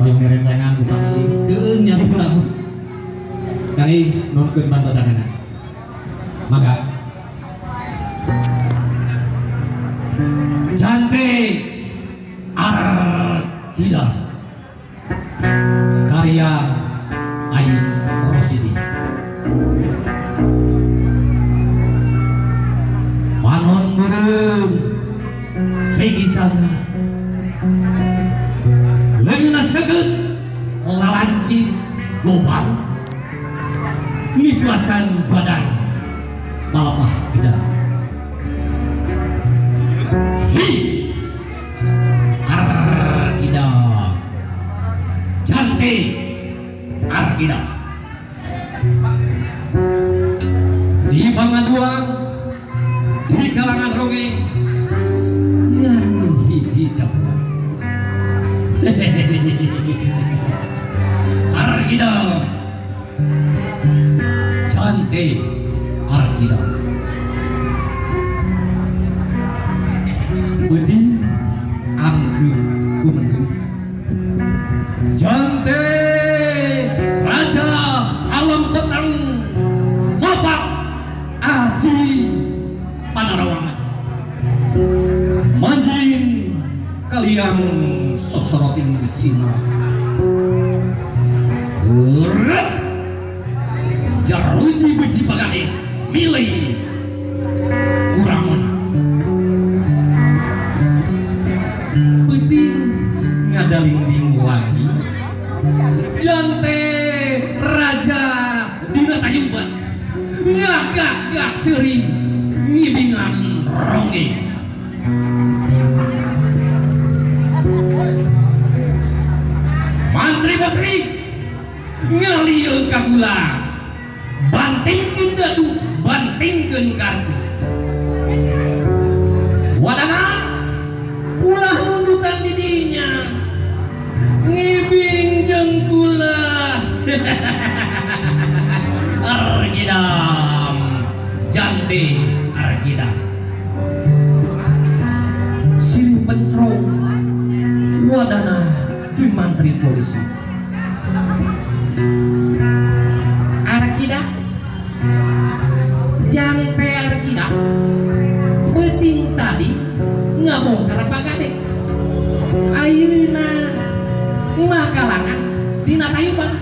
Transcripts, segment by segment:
Hoyong merencengan utawi keun nyari pulang. Kali nuntun bantosanana. Maka cantik Arkida karya Ain Rosidi. Manon burung segi sana leungeunna seget lalanci gobang niplasan badan malamah tidak hi Arkida cantik Arkida di Bangaduang di kalangan roge nyanyi hiji capua Arkida cantik Arkida beuting angke kumenung cantik raja alam petang mapak aji panarawangan manjing kalian sosoroting di sini jaruji besi bagade milih kurangan penting ngadaling lagi jante raja dina tayuban ngagak sering ngibingan ronge mantri putri ngalieu kagula bantingkeun dadu bantingkeun kartu wadana ulah nundukan didinya ngibing jeung kula Arkidam jante Arkida silih pentrong wadana di mantri polisi Arkida jante Arkida beuting tadi ngabongkar bagade ayeuna mah kalangan dina tayuban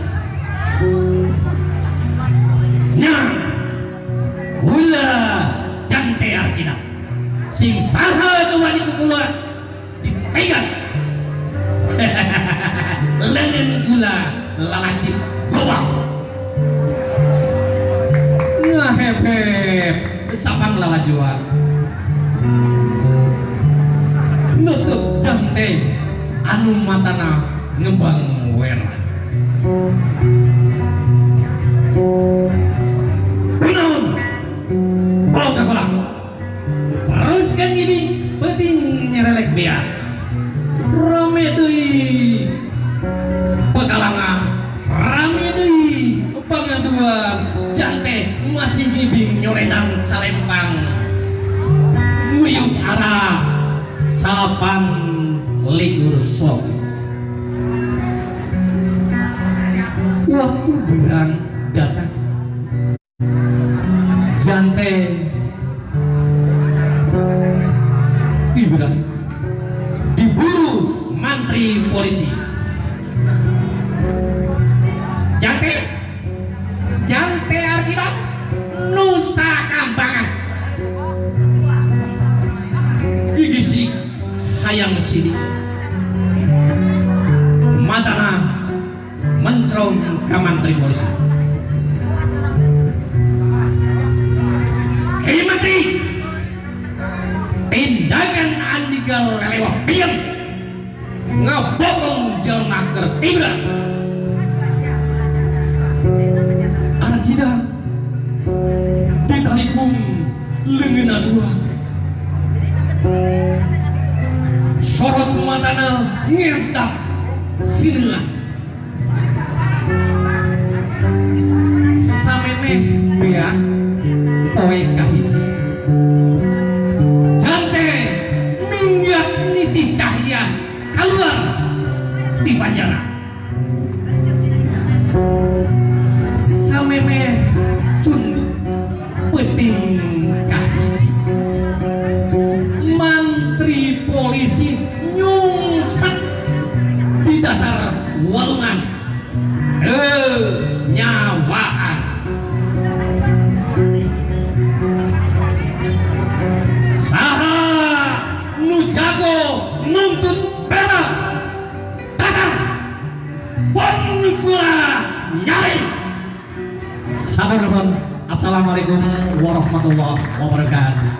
nah ulah jante Arkida sing saha tu wani kukula ditegas leungeun gula lalacip gobang ngahep-hep sapang lalajuan nutup jante anu matana ngembang werah kunaon bawa ka kolam teruskan ini penting nyerelek biar rame deui pekalanga rame deui Bangaduang jante masih ngibing nyorenang salempang nguyup arah salapan ligur sok waktu berang datang jante diburu mantri polisi jante Arkida nusa kambangan gigisi hayang sini matana mencrom ke mantri polisi hei mantri tindakan andigal lewat piam ngabokong jelma kertibra Arkida ditalikung leungeunna dua sorot matana ngirtak sineungan samemeh bea poe kahiji jante minggap niti cahya keluar di panjara Peting kahiji mantri polisi nyungsep di dasar walungan nyawaan saha nu jago nuntut bela datang pon kura nyari sabar. Assalamualaikum warahmatullahi wabarakatuh.